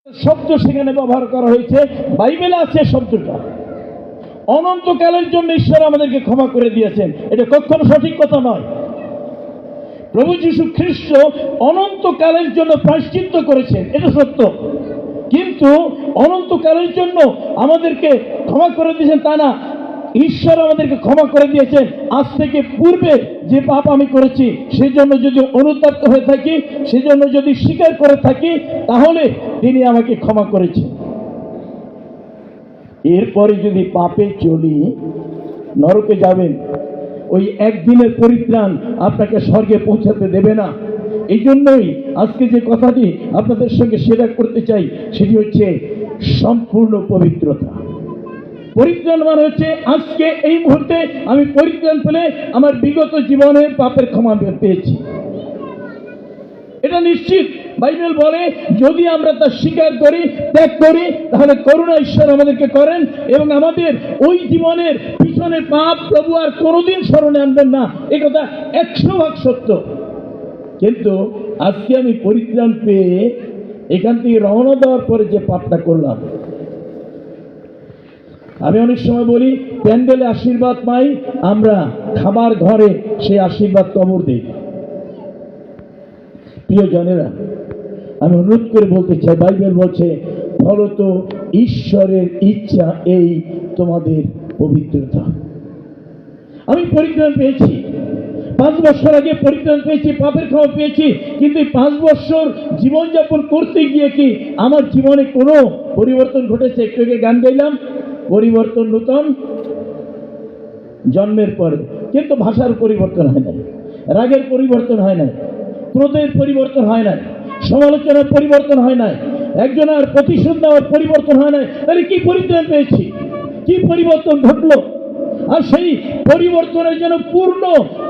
শব্দ সেখানে ব্যবহার করা হয়েছে, বাইবেলে আছে শব্দটা। অনন্তকালের জন্য ঈশ্বর আমাদেরকে ক্ষমা করে দিয়েছেন, এটা কখনো সঠিক কথা নয়। প্রভু যীশু খ্রিস্ট অনন্তকালের জন্য প্রায়শ্চিত্ত করেছেন, এটা সত্য, কিন্তু অনন্তকালের জন্য আমাদেরকে ক্ষমা করে দিয়েছেন তা না। ঈশ্বর আমাদেরকে ক্ষমা করে দিয়েছেন আজ থেকে পূর্বে যে পাপ আমি করেছি সেজন্য যদি অনুতপ্ত হয়ে থাকি, সেজন্য যদি স্বীকার করে থাকি, তাহলে তিনি আমাকে ক্ষমা করেছেন। এরপরে যদি পাপে চলি, নরকে যাবেন। ওই একদিনের পরিত্রাণ আপনাকে স্বর্গে পৌঁছাতে দেবে না। এই জন্যই আজকে যে কথাটি আপনাদের সঙ্গে শেয়ার করতে চাই সেটি হচ্ছে সম্পূর্ণ পবিত্রতা। পরিত্রাণ মানে হচ্ছে আজকে এই মুহূর্তে আমি পরিত্রাণ পেলে আমার বিগত জীবনের পাপের ক্ষমা পেয়েছি, এটা নিশ্চিত। বাইবেল বলে যদি আমরা তা স্বীকার করি, ত্যাগ করি, তাহলে করুণা ঈশ্বর আমাদেরকে করেন এবং আমাদের ওই জীবনের পিছনের পাপ প্রভু আর কোনোদিন স্মরণে আনবেন না। এই কথা 100% সত্য। কিন্তু আজকে আমি পরিত্রাণ পেয়ে এখান থেকে রওনা দেওয়ার পরে যে পাপটা করলাম, আমি অনেক সময় বলি প্যান্ডেলে আশীর্বাদ পাই, আমরা খাবার ঘরে সেই আশীর্বাদ কবর দিই। প্রিয় জনেরা, আমি অনুরোধ করে বলতে চাই, বাইবেল বলছে ফলত ঈশ্বরের ইচ্ছা এই তোমাদের পবিত্রতা। আমি পরিত্রাণ পেয়েছি, 5 বছর আগে পরিত্রাণ পেয়েছি, পাপের ক্ষমা পেয়েছি, কিন্তু 5 বছর জীবনযাপন করতে গিয়ে কি আমার জীবনে কোনো পরিবর্তন ঘটেছে? একটু আগে গান গাইলাম, পরিবর্তন নূতন জন্মের পরে, কিন্তু ভাষার পরিবর্তন হয় নাই, রাগের পরিবর্তন হয় নাই, ক্রোধের পরিবর্তন হয় নাই, সমালোচনার পরিবর্তন হয় নাই, একজনের প্রতিশোধ নেওয়ার পরিবর্তন হয় নাই। তাহলে কি পরিত্রাণ পেয়েছি? কি পরিবর্তন ঘটলো? আর সেই পরিবর্তনের যেন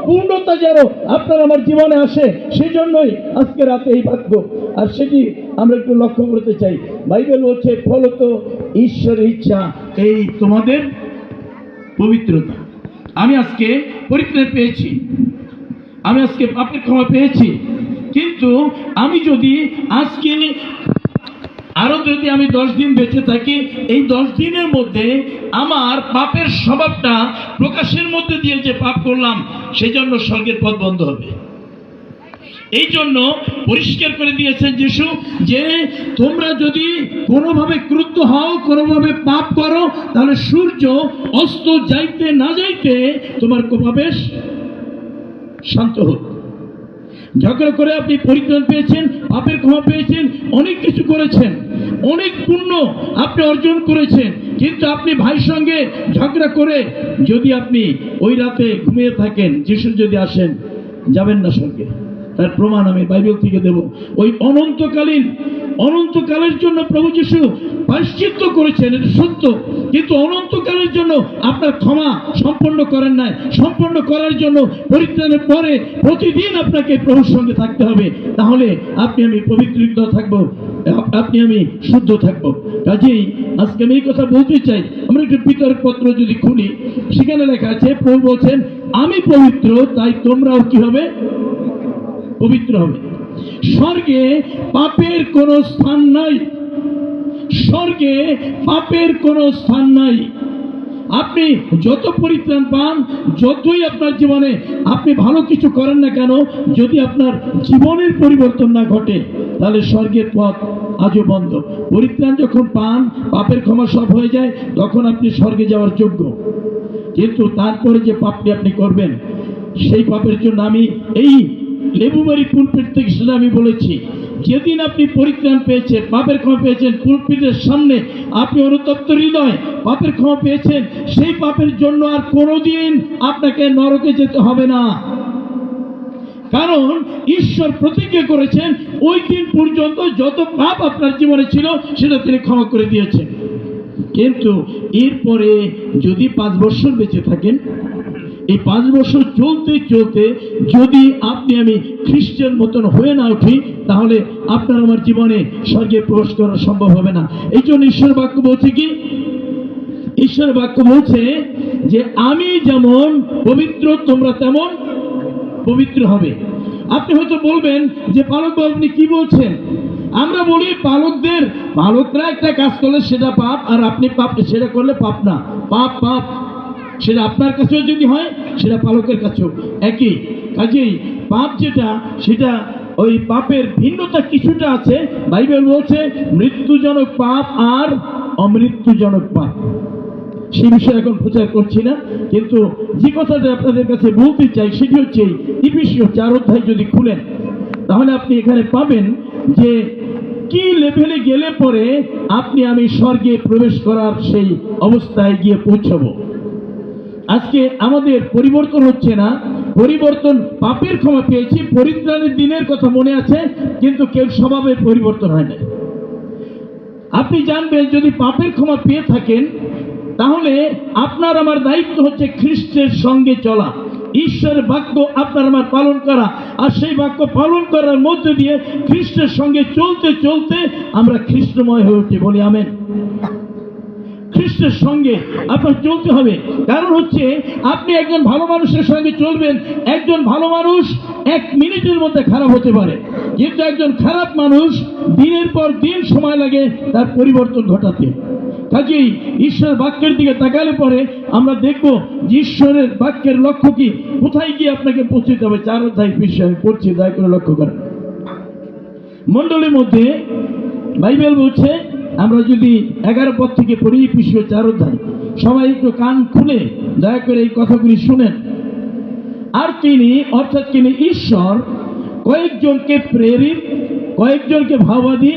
পূর্ণতা যেন আপনার আমার জীবনে আসে, সেই জন্যই আজকে রাতে এই ভাগ্য। আর সেটি আমরা একটু লক্ষ্য করতে চাই। বাইবেল বলছে ফলত ঈশ্বরের ইচ্ছা এই তোমাদের পবিত্রতা। আমি আজকে পরিত্রাণ পেয়েছি, আমি আজকে পাপের ক্ষমা পেয়েছি, কিন্তু আমি যদি আজকে আরো যদি আমি 10 দিন বেঁচে থাকি, এই 10 দিনের মধ্যে আমার পাপের স্বভাবটা প্রকাশের মধ্যে দিয়ে যে পাপ করলাম, সেই জন্য স্বর্গের পথ বন্ধ হবে। এই জন্য পরিষ্কার করে দিয়েছেন যিশু যে তোমরা যদি কোনোভাবে ক্রুদ্ধ হও, কোনোভাবে পাপ করো, তাহলে সূর্য অস্ত যাইতে না যাইতে তোমার কোপাবেশ শান্ত হোক। ঝগড়া করে আপনি পরিত্রাণ পেয়েছেন, পাপের ক্ষমা পেয়েছেন, অনেক কিছু করেছেন, অনেক পুণ্য আপনি অর্জন করেছেন, কিন্তু আপনি ভাইয়ের সঙ্গে ঝগড়া করে যদি আপনি ওই রাতে ঘুমিয়ে থাকেন, যিশু যদি আসেন, যাবেন না স্বর্গে। তার প্রমাণ আমি বাইবেল থেকে দেব। ওই অনন্তকালের জন্য প্রভু যিশু প্রায়শ্চিত্ত করেছেন, এটা সত্য, কিন্তু অনন্তকালের জন্য আপনার ক্ষমা সম্পন্ন করেন নাই। সম্পন্ন করার জন্য পরিত্রাণের পরে প্রতিদিন আপনাকে প্রভুর সঙ্গে থাকতে হবে, তাহলে আপনি আমি পবিত্রিত থাকবো, আপনি আমি শুদ্ধ থাকবো। কাজেই আজকে আমি এই কথা বলতে চাই। আমরা একটু বিতর্ক পত্র যদি খুলি, সেখানে লেখা আছে প্রভু বলছেন আমি পবিত্র, তাই তোমরাও কি হবে? পবিত্র হবে। স্বর্গে পাপের কোনো স্থান নাই, স্বর্গে পাপের কোনো স্থান নাই। আপনি যত পরিত্রাণ পান, যতই আপনার জীবনে আপনি ভালো কিছু করেন না কেন, যদি আপনার জীবনের পরিবর্তন না ঘটে, তাহলে স্বর্গের পথ আজও বন্ধ। পরিত্রাণ যখন পান, পাপের ক্ষমা সব হয়ে যায়, তখন আপনি স্বর্গে যাওয়ার যোগ্য। কিন্তু তারপরে যে পাপটি আপনি করবেন, সেই পাপের জন্য আমি এই লেবুবাড়ি পুলপিট থেকে সেটা আমি বলেছি, যেদিন আপনি পরিত্রাণ পেয়েছেন, পাপের ক্ষমা পেয়েছেন, পুলপিটের সামনে আপনি অনুতপ্ত হৃদয় পাপের ক্ষমা পেয়েছেন, সেই পাপের জন্য আর কোনোদিন আপনাকে নরকে যেতে হবে না। কারণ ঈশ্বর প্রতিজ্ঞা করেছেন ওই দিন পর্যন্ত যত পাপ আপনার জীবনে ছিল সেটা তিনি ক্ষমা করে দিয়েছেন। কিন্তু এরপরে যদি 5 বছর বেঁচে থাকেন, এই 5 বছর চলতে চলতে যদি আপনি আমি খ্রিস্টান মতন হয়ে না উঠি, তাহলে আপনার আমার জীবনে স্বর্গে প্রবেশ করা সম্ভব হবে না। এই জন্য ঈশ্বর বাক্য বলছে কি? ঈশ্বর বাক্য বলছে যে আমি যেমন পবিত্র তোমরা তেমন পবিত্র হবে। আপনি হয়তো বলবেন যে পালক বাবু আপনি কি বলছেন? আমরা বলি পালকরা একটা কাজ করলে সেটা পাপ, আর আপনি পাপ সেটা করলে পাপ না। পাপ সেটা আপনার কাছেও যদি হয়, সেটা পালকের কাছেও একই। কাজেই পাপ যেটা, সেটা ওই পাপের ভিন্নতা কিছুটা আছে। বাইবেল বলছে মৃত্যুজনক পাপ আর অমৃত্যুজনক পাপ। সে বিষয়ে এখন প্রচার করছি না, কিন্তু যে কথাটা আপনাদের কাছে বলতে চাই সেটি হচ্ছে ইফিসীয় 4 অধ্যায় যদি খুলেন, তাহলে আপনি এখানে পাবেন যে কি লেভেলে গেলে পরে আপনি আমি স্বর্গে প্রবেশ করার সেই অবস্থায় গিয়ে পৌঁছাবো। আজকে আমাদের পরিবর্তন হচ্ছে না। পরিবর্তন, পাপের ক্ষমা পেয়েছি, পরিত্রাণের দিনের কথা মনে আছে, কিন্তু কেউ স্বভাবের পরিবর্তন হয় না। আপনি জানবেন যদি পাপের ক্ষমা পেয়ে থাকেন, তাহলে আপনার আমার দায়িত্ব হচ্ছে খ্রিস্টের সঙ্গে চলা, ঈশ্বরের বাক্য আপনার আমার পালন করা, আর সেই বাক্য পালন করার মধ্যে দিয়ে খ্রিস্টের সঙ্গে চলতে চলতে আমরা খ্রিস্টময় হয়ে উঠি। বলি আমেন। খ্রিস্টের সঙ্গে আপনার চলতে হবে। কারণ হচ্ছে আপনি একজন ভালো মানুষের সঙ্গে চলবেন। একজন ভালো মানুষ 1 মিনিটের মধ্যে খারাপ হতে পারে, কিন্তু একজন খারাপ মানুষ দিনের পর দিন সময় লাগে তার পরিবর্তন ঘটাতে। কাজেই ঈশ্বরের বাক্যের দিকে তাকালে পরে আমরা দেখব যে ঈশ্বরের বাক্যের লক্ষ্য কি, কোথায় গিয়ে আপনাকে পৌঁছতে হবে। 4 অধ্যায় বিষয় আমি পড়ছি, দয়া করে লক্ষ্য করেন। মণ্ডলীর মধ্যে বাইবেল বলছে, আমরা যদি 11 পদ থেকে পড়ি, ইফিসীয় 4 অধ্যায়, সবাই একটু কান খুলে দয়া করে এই কথাগুলি শুনেন। আর তিনি, অর্থাৎ তিনি ঈশ্বর, কয়েকজনকে প্রেরিত, কয়েকজনকে ভাববাদী,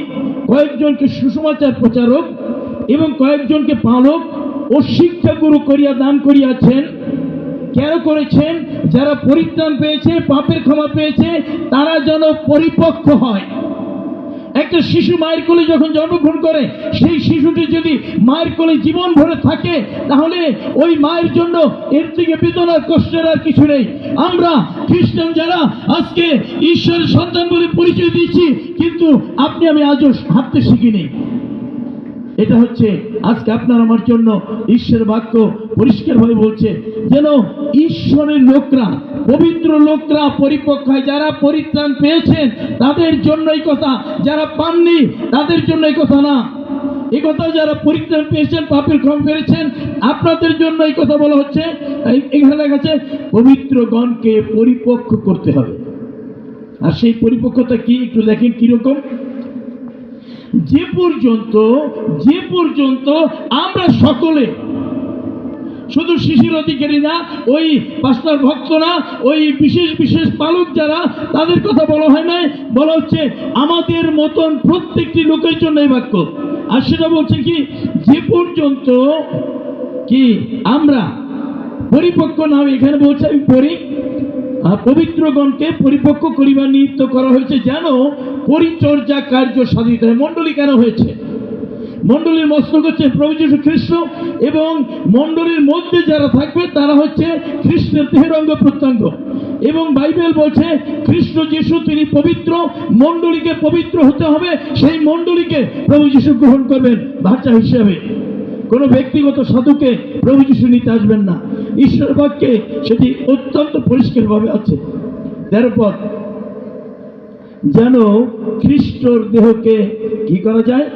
কয়েকজনকে সুসমাচার প্রচারক এবং কয়েকজনকে পালক ও শিক্ষাগুরু করিয়া দান করিয়াছেন। কেন করেছেন? যারা পরিত্রাণ পেয়েছে, পাপের ক্ষমা পেয়েছে, তারা যেন পরিপক্ক হয়। একটা শিশু মায়ের কোলে যখন জন্মগ্রহণ করে, সেই শিশুটি যদি মায়ের কোলে জীবন ভরে থাকে, তাহলে ওই মায়ের জন্য এর থেকে বেদনার কষ্টের আর কিছু নেই। আমরা খ্রিস্টান যারা আজকে ঈশ্বরের সন্তান বলে পরিচয় দিচ্ছি, কিন্তু আপনি আমি আজও হাঁটতে শিখিনি। এটা হচ্ছে আজকে আপনার আমার জন্য ঈশ্বরের বাক্য পরিষ্কারভাবে বলছে, যেন ঈশ্বরের লোকরা, পবিত্র লোকরা পরিপক্ক হয়। যারা পরিত্রাণ পেয়েছেন তাদের জন্য এই কথা, যারা পাননি তাদের জন্য এই কথা না। এই কথা যারা পরিত্রাণ পেয়েছেন, পাপের ক্ষমা পেয়েছেন, আপনাদের জন্য এই কথা বলা হচ্ছে। এখানে লেখা আছে পবিত্রগণকে পরিপক্ক করতে হবে। আর সেই পরিপক্কতা কি একটু দেখেন কিরকম। যে পর্যন্ত আমরা সকলে, শুধু শিশির অধিকারী না, ওই পাস্টার ভক্ত না, ওই বিশেষ পালক যারা, তাদের কথা বলা হয় না, বলা হচ্ছে আমাদের মতন প্রত্যেকটি লোকের জন্য এই বাক্য। আর সেটা বলছে কি, যে পর্যন্ত কি আমরা পরিপক্ক না হই। এখানে বলছে, আমি পড়ি, পবিত্রগণকে পরিপক্ক করিবার নিযুক্ত করা হয়েছে, যেন পরিচর্যা কার্য সাধিত হয়। মণ্ডলী কেন হয়েছে? মণ্ডলীর মস্তক হচ্ছে প্রভু যীশু খ্রিস্ট, এবং মণ্ডলীর মধ্যে যারা থাকবে তারা হচ্ছে খ্রিস্টের দেহের অঙ্গ প্রত্যঙ্গ। এবং বাইবেল বলছে খ্রিস্ট যীশু তিনি পবিত্র, মণ্ডলীকে পবিত্র হতে হবে। সেই মণ্ডলীকে প্রভু যীশু গ্রহণ করবেন বাচ্চা হিসেবে। কোনো ব্যক্তিগত সাধুকে প্রভু যীশু নিতে আসবেন না। ঈশ্বর বাক্যে সেটি অত্যন্ত পরিষ্কারভাবে আছে। 13 পদ, যেন খ্রিস্টর দেহকে কি করা যায়?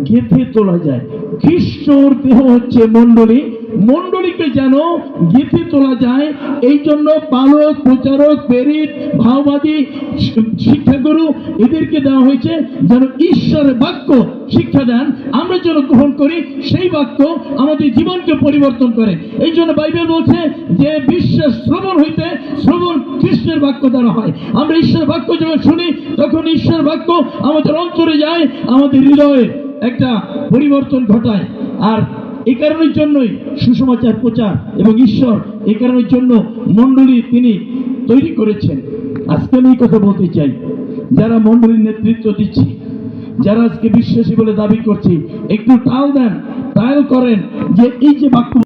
গেঁথে তোলা যায়। খ্রিস্টর দেহ হচ্ছে মণ্ডলী, মণ্ডলীকে যেন গেঁথে তোলা যায়। এই জন্য পালক, প্রচারক, প্রেরিত, ভাববাদী, শিক্ষাগুরু এদেরকে দেওয়া হয়েছে, যেন ঈশ্বরের বাক্য শিক্ষা দেন, আমরা যেন গ্রহণ করি, সেই বাক্য আমাদের জীবনকে পরিবর্তন করে। এই জন্য বাইবেল বলছে যে বিশ্বাস শ্রবণ হইতে, শ্রবণ খ্রিস্টের বাক্য দ্বারা হয়। আমরা ঈশ্বরের বাক্য যখন শুনি, তখন ঈশ্বরের বাক্য আমাদের অন্তরে যায়, আমাদের হৃদয়ে একটা পরিবর্তন ঘটায়। আর এই কারণের জন্যই সুসমাচার প্রচার এবং ঈশ্বর এই কারণের জন্য মণ্ডলী তিনি তৈরি করেছেন। আজকে আমি এই কথা বলতে চাই, যারা মণ্ডলীর নেতৃত্ব দিচ্ছি, যারা আজকে বিশ্বাসী বলে দাবি করছি, একটু ট্রায়াল দেন, ট্রায়াল করেন যে এই যে বাক্য